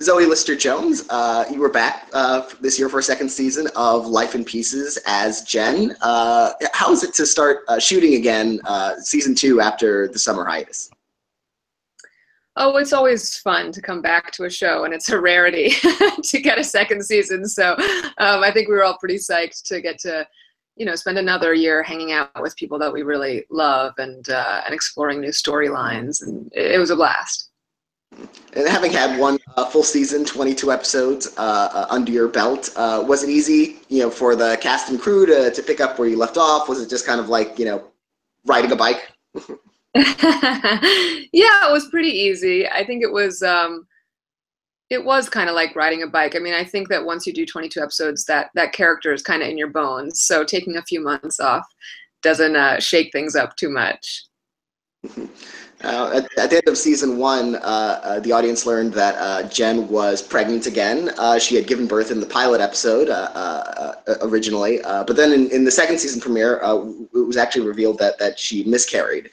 Zoe Lister-Jones, you were back this year for a second season of Life in Pieces as Jen. How is it to start shooting again, season 2 after the summer hiatus? Oh, it's always fun to come back to a show, and it's a rarity to get a second season. So I think we were all pretty psyched to get to, spend another year hanging out with people that we really love and exploring new storylines, and it was a blast. And having had one full season, 22 episodes under your belt, was it easy, for the cast and crew to pick up where you left off? Was it just kind of like, riding a bike? Yeah, it was pretty easy. I think it was kind of like riding a bike. I mean, I think that once you do 22 episodes, that character is kind of in your bones. So taking a few months off doesn't shake things up too much. At the end of season 1, the audience learned that Jen was pregnant again. She had given birth in the pilot episode originally, but then in the second season premiere, it was actually revealed that she miscarried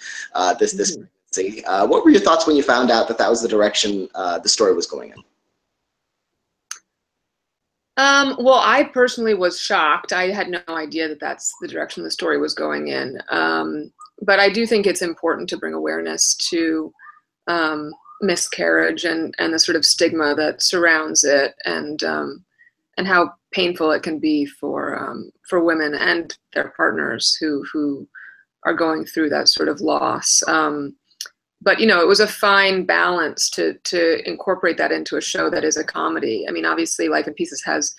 this pregnancy. What were your thoughts when you found out that was the direction the story was going in? Well, I personally was shocked. I had no idea that that's the direction the story was going in. But I do think it's important to bring awareness to miscarriage and the sort of stigma that surrounds it, and how painful it can be for women and their partners who are going through that sort of loss. But it was a fine balance to incorporate that into a show that is a comedy. I mean, obviously, Life in Pieces has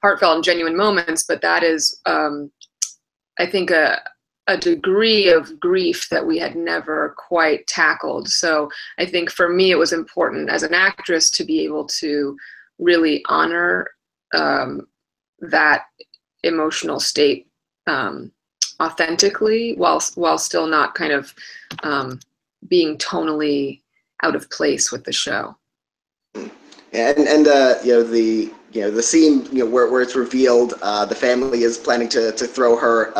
heartfelt and genuine moments, but that is, I think, a degree of grief that we had never quite tackled. So I think for me, it was important as an actress to be able to really honor that emotional state authentically, while still not kind of being tonally out of place with the show. And the scene where it's revealed the family is planning to throw her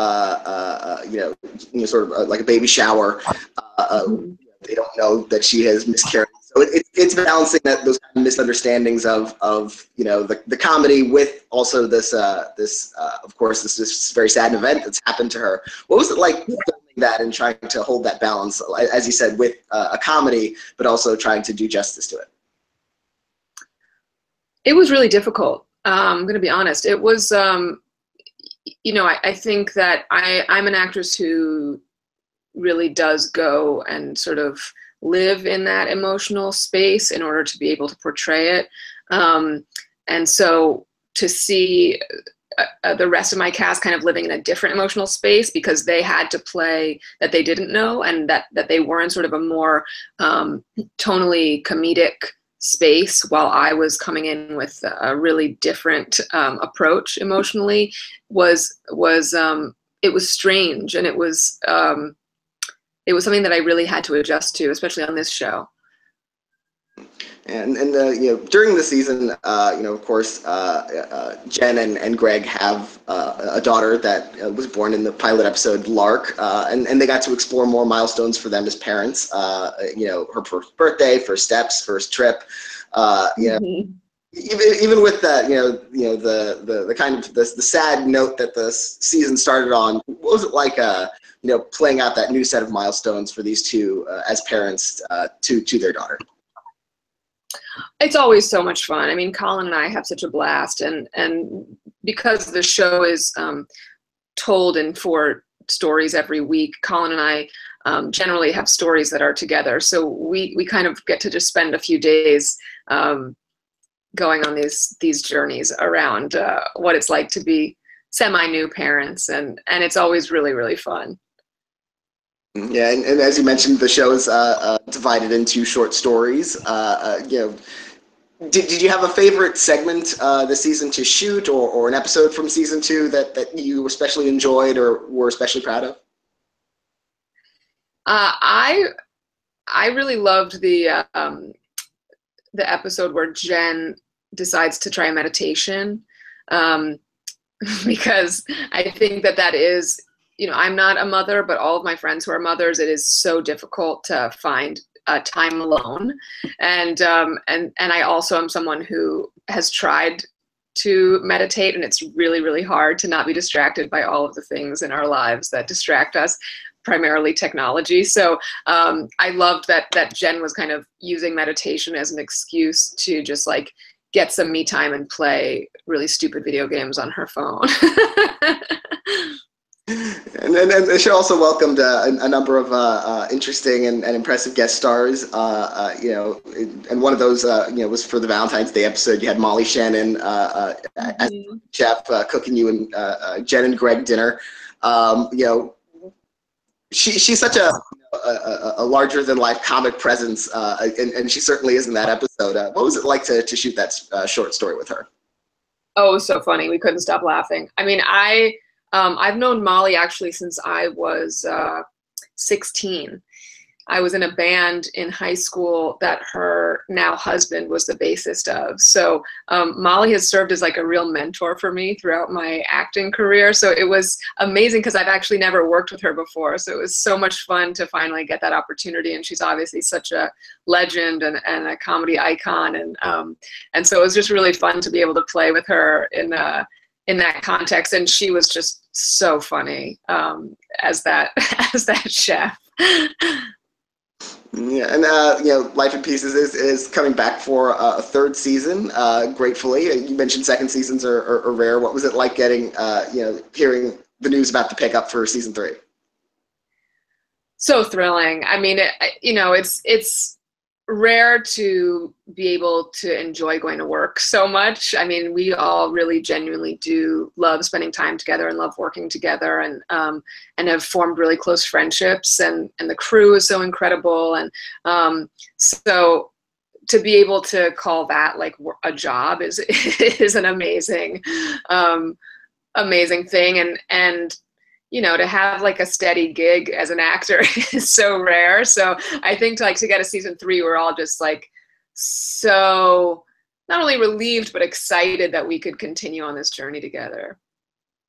sort of like a baby shower. They don't know that she has miscarried, so it's balancing those kind of misunderstandings of the comedy with also this of course this very sad event that's happened to her. What was it like filming that and trying to hold that balance, as you said, with a comedy, but also trying to do justice to it? It was really difficult. I'm going to be honest. It was, I think that I'm an actress who really does go and sort of live in that emotional space in order to be able to portray it. And so to see the rest of my cast kind of living in a different emotional space because they had to play that they didn't know, and that they were in sort of a more tonally comedic space, while I was coming in with a really different approach emotionally, was it was strange, and it was something that I really had to adjust to, especially on this show. And during the season, of course, Jen and Greg have a daughter that was born in the pilot episode, Lark, and they got to explore more milestones for them as parents. Her first birthday, first steps, first trip. Even with that, the kind of the sad note that the season started on. What was it like, playing out that new set of milestones for these two as parents to their daughter? It's always so much fun. I mean, Colin and I have such a blast, and because the show is told in 4 stories every week, Colin and I generally have stories that are together. So we kind of get to just spend a few days going on these journeys around what it's like to be semi-new parents, and it's always really, really fun. Yeah, and as you mentioned, the show is divided into short stories. Did you have a favorite segment this season to shoot, or an episode from season 2 that you especially enjoyed or were especially proud of? I really loved the episode where Jen decides to try meditation, because I think that is, I'm not a mother, but all of my friends who are mothers, it is so difficult to find time alone, and I also am someone who has tried to meditate, and it's really, really hard to not be distracted by all of the things in our lives that distract us, primarily technology. So I loved that Jen was kind of using meditation as an excuse to just like get some me time and play really stupid video games on her phone. And then she also welcomed a number of interesting and impressive guest stars. You know, and one of those was for the Valentine's Day episode. You had Molly Shannon as chef cooking you and Jen and Greg dinner. You know, she's such a larger than life comic presence, and she certainly is in that episode. What was it like to shoot that short story with her? Oh, it was so funny. We couldn't stop laughing. I mean, I've known Molly actually since I was 16. I was in a band in high school that her now husband was the bassist of. So Molly has served as like a real mentor for me throughout my acting career. So it was amazing because I've actually never worked with her before. So it was so much fun to finally get that opportunity. And she's obviously such a legend and a comedy icon. And so it was just really fun to be able to play with her in that context. And she was just so funny as that chef. Yeah, and you know, Life in Pieces is coming back for a third season. Gratefully, you mentioned second seasons are rare. What was it like getting hearing the news about the pickup for season 3? So thrilling. I mean, it's rare to be able to enjoy going to work so much. I mean, we all really genuinely do love spending time together and love working together, and have formed really close friendships, and the crew is so incredible. And so to be able to call that like a job is an amazing thing. And you know, to have like a steady gig as an actor is so rare. So I think to get a season 3, we're all just like so not only relieved, but excited that we could continue on this journey together.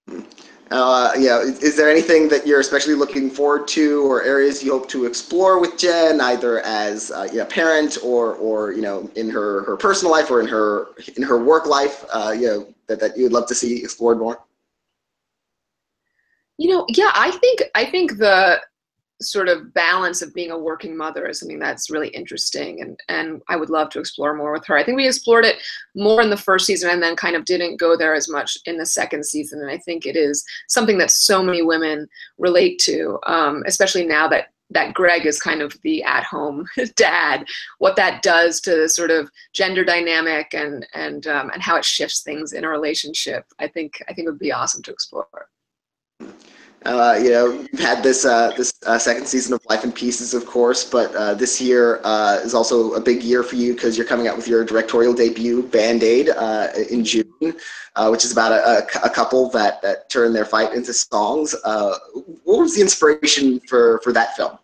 Is there anything that you're especially looking forward to, or areas you hope to explore with Jen, either as a parent or in her personal life or in her work life, that you'd love to see explored more? Yeah, I think the sort of balance of being a working mother is something that's really interesting, and I would love to explore more with her. I think we explored it more in the first season and then kind of didn't go there as much in the second season. And I think it is something that so many women relate to, especially now that Greg is kind of the at-home dad, what that does to the sort of gender dynamic and how it shifts things in a relationship. I think it would be awesome to explore. You've had this second season of Life in Pieces, of course, but this year is also a big year for you because you're coming out with your directorial debut, Band-Aid, in June, which is about a couple that turn their fight into songs. What was the inspiration for that film?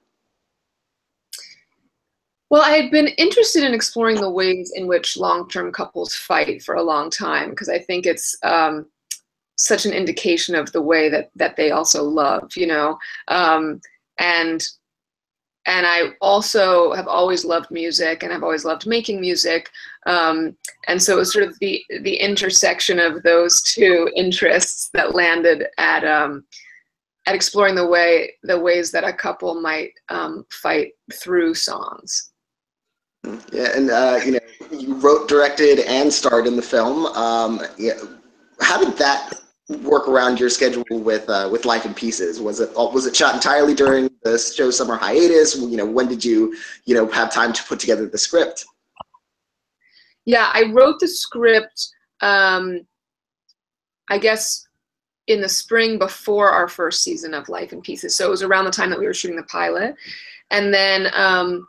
Well, I had been interested in exploring the ways in which long-term couples fight for a long time, because I think it's such an indication of the way that they also love, and I also have always loved music, and I've always loved making music, and so it was sort of the intersection of those two interests that landed at exploring the ways that a couple might fight through songs. Yeah, and you wrote, directed, and starred in the film. How did that work around your schedule with Life in Pieces? Was it shot entirely during the show's summer hiatus? When did you have time to put together the script? Yeah, I wrote the script, I guess, in the spring before our first season of Life in Pieces. So it was around the time that we were shooting the pilot. And then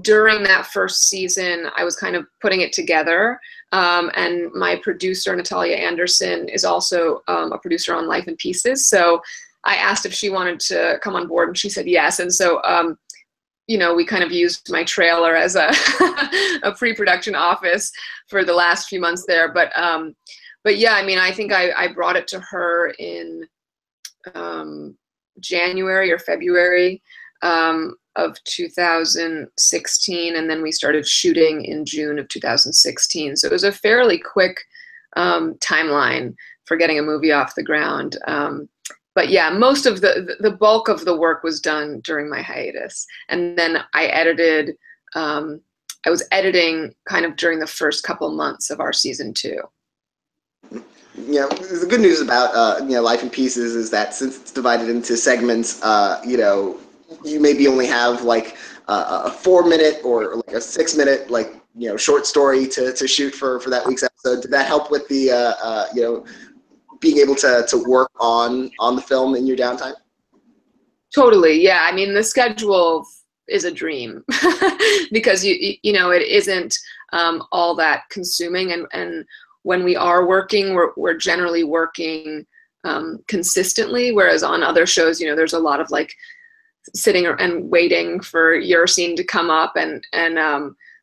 during that first season, I was kind of putting it together. And my producer, Natalia Anderson, is also a producer on Life in Pieces. So I asked if she wanted to come on board, and she said yes. And so, we kind of used my trailer as a pre-production office for the last few months there. But yeah, I mean, I think I brought it to her in January or February. of 2016, and then we started shooting in June of 2016. So it was a fairly quick timeline for getting a movie off the ground. But yeah, most of the bulk of the work was done during my hiatus. And then I edited, I was editing kind of during the first couple months of our season 2. You know, the good news about you know, Life in Pieces is that since it's divided into segments, you know, you maybe only have like a 4-minute or like a 6-minute, like, you know, short story to shoot for that week's episode. Did that help with the you know, being able to work on the film in your downtime? Totally, yeah. I mean, the schedule is a dream because you know, it isn't all that consuming, and when we are working, we're generally working consistently, whereas on other shows, you know, there's a lot of like sitting and waiting for your scene to come up, and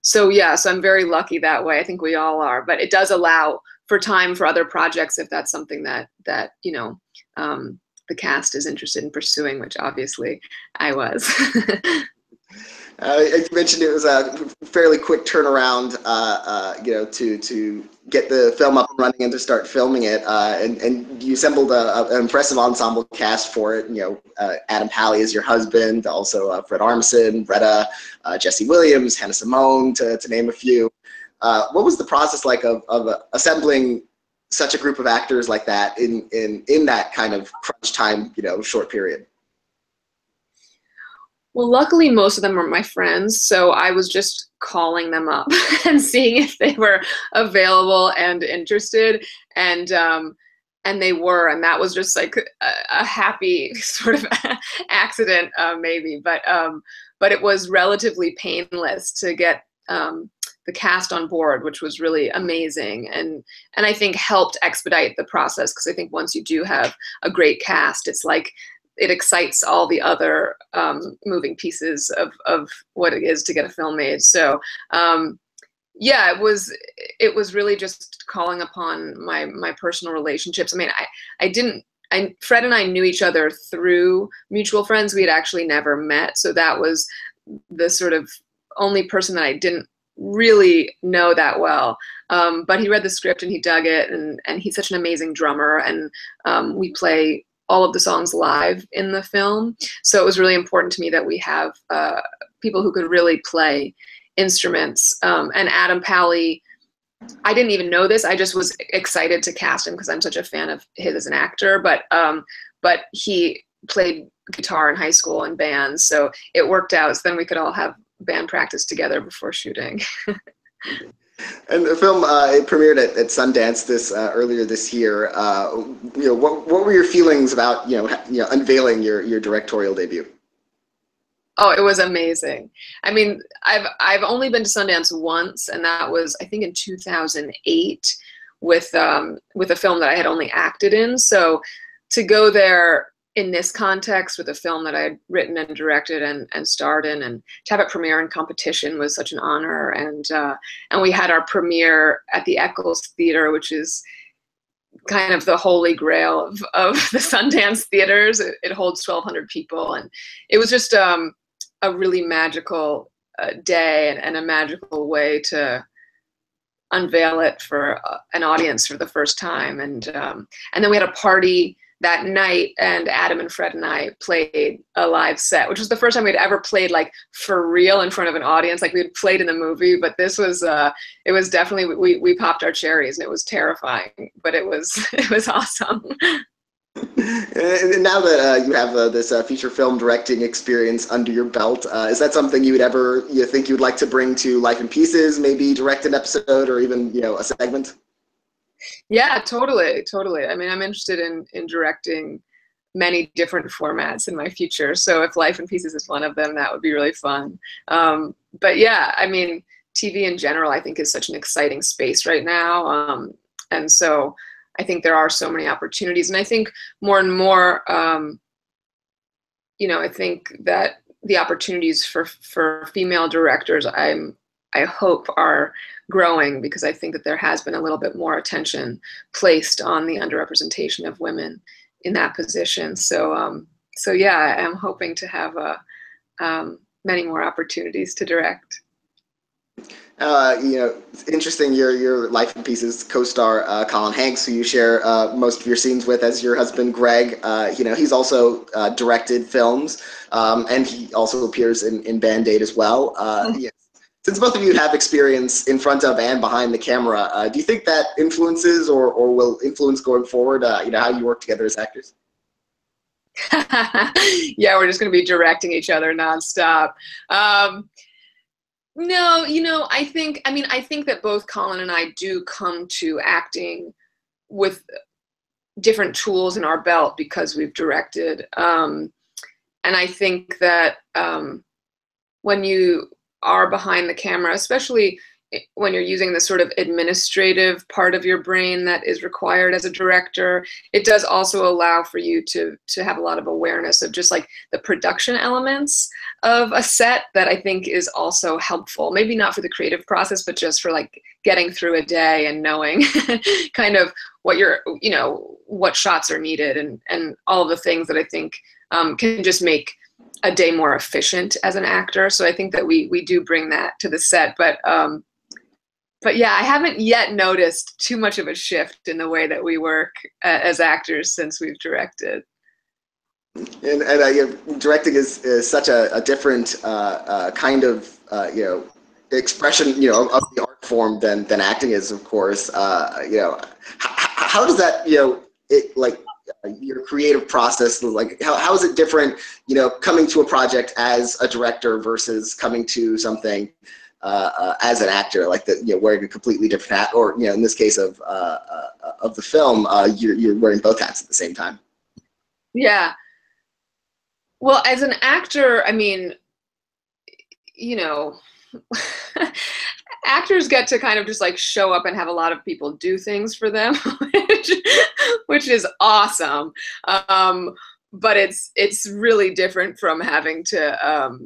so yeah, so I'm very lucky that way. I think we all are, but it does allow for time for other projects if that's something that you know, the cast is interested in pursuing, which obviously I was. You mentioned it was a fairly quick turnaround, you know, to get the film up and running and to start filming it, and you assembled an impressive ensemble cast for it. You know, Adam Pally is your husband, also Fred Armisen, Retta, Jesse Williams, Hannah Simone, to name a few. What was the process like of assembling such a group of actors like that in that kind of crunch time, you know, short period? Well, luckily, most of them were my friends, so I was just calling them up and seeing if they were available and interested, and they were, and that was just like a happy sort of accident, maybe, but it was relatively painless to get the cast on board, which was really amazing, and I think helped expedite the process, because I think once you do have a great cast, it's like it excites all the other moving pieces of what it is to get a film made. So yeah, it was really just calling upon my personal relationships. I mean, Fred and I knew each other through mutual friends. We had actually never met, so that was the sort of only person that I didn't really know that well. But he read the script and he dug it, and he's such an amazing drummer, and we play all of the songs live in the film. So it was really important to me that we have people who could really play instruments. And Adam Pally, I didn't even know this. I just was excited to cast him because I'm such a fan of his as an actor. But he played guitar in high school in bands, so it worked out. So then we could all have band practice together before shooting. And the film it premiered at Sundance earlier this year. You know, what were your feelings about you know unveiling your directorial debut? Oh, it was amazing. I mean, I've only been to Sundance once, and that was, I think, in 2008 with a film that I had only acted in. So to go there in this context with a film that I had written and directed and starred in, and to have it premiere in competition was such an honor. And we had our premiere at the Eccles Theater, which is kind of the holy grail of the Sundance theaters. It holds 1,200 people, and it was just a really magical day and a magical way to unveil it for an audience for the first time. And then we had a party that night, and Adam and Fred and I played a live set, which was the first time we'd ever played like for real in front of an audience. Like we had played in the movie, but this was it was definitely, we popped our cherries, and it was terrifying, but it was awesome. And now that you have this feature film directing experience under your belt, is that something you think you would like to bring to Life in Pieces? Maybe direct an episode or even a segment? Yeah, totally. I mean, I'm interested in directing many different formats in my future. So if Life in Pieces is one of them, that would be really fun. But yeah, I mean, TV in general, I think, is such an exciting space right now. And so I think there are so many opportunities. And I think more and more, I think that the opportunities for female directors, I hope are growing, because I think that there has been a little bit more attention placed on the underrepresentation of women in that position. So yeah, I'm hoping to have many more opportunities to direct. You know, it's interesting. Your Life in Pieces co-star Colin Hanks, who you share most of your scenes with, as your husband Greg. You know, he's also directed films, and he also appears in Band-Aid as well. Yeah. Since both of you have experience in front of and behind the camera, do you think that influences or will influence going forward? You know, how you work together as actors? Yeah, we're just going to be directing each other nonstop. No, you know, I think that both Colin and I do come to acting with different tools in our belt because we've directed. And I think that when you are behind the camera, especially when you're using the sort of administrative part of your brain that is required as a director, it does also allow for you to have a lot of awareness of just like the production elements of a set that I think is also helpful. Maybe not for the creative process, but just for like getting through a day and knowing kind of what what shots are needed and all of the things that I think can just make a day more efficient as an actor. So I think that we do bring that to the set, but yeah, I haven't yet noticed too much of a shift in the way that we work as actors since we've directed. And you know, directing is such a different kind of expression, you know, of the art form than acting is, of course. You know, how does that, you know, your creative process, like how is it different, you know, coming to a project as a director versus coming to something as an actor, like wearing a completely different hat, or you know, in this case of the film, you're wearing both hats at the same time. Yeah. Well, as an actor, I mean, you know, actors get to kind of just like show up and have a lot of people do things for them, which is awesome. But it's really different from having to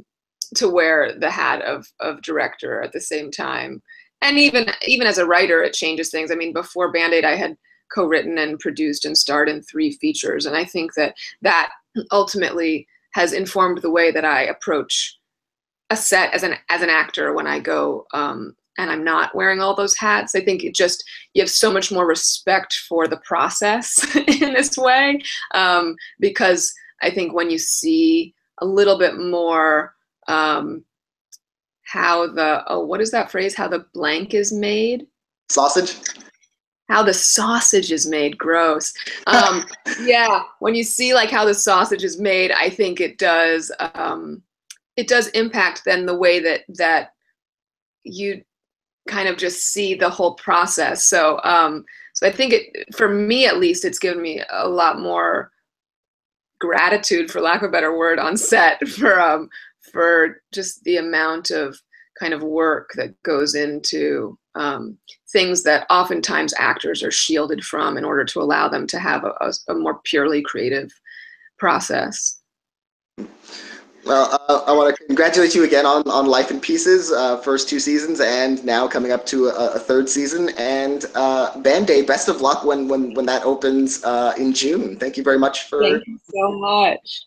wear the hat of director at the same time. And even as a writer, it changes things. I mean, before Band-Aid, I had co-written and produced and starred in 3 features. And I think that ultimately has informed the way that I approach a set as an actor when I go and I'm not wearing all those hats. I think you have so much more respect for the process in this way, because I think when you see a little bit more how what is that phrase? How the blank is made? Sausage? How the sausage is made. Gross. Yeah, when you see like how the sausage is made, I think it does impact then the way that you kind of just see the whole process. So I think for me at least, it's given me a lot more gratitude, for lack of a better word, on set for just the amount of kind of work that goes into things that oftentimes actors are shielded from in order to allow them to have a more purely creative process. Well, I want to congratulate you again on Life in Pieces, first 2 seasons, and now coming up to a 3rd season. And Band-Aid, best of luck when that opens in June. Thank you very much for. Thank you so much.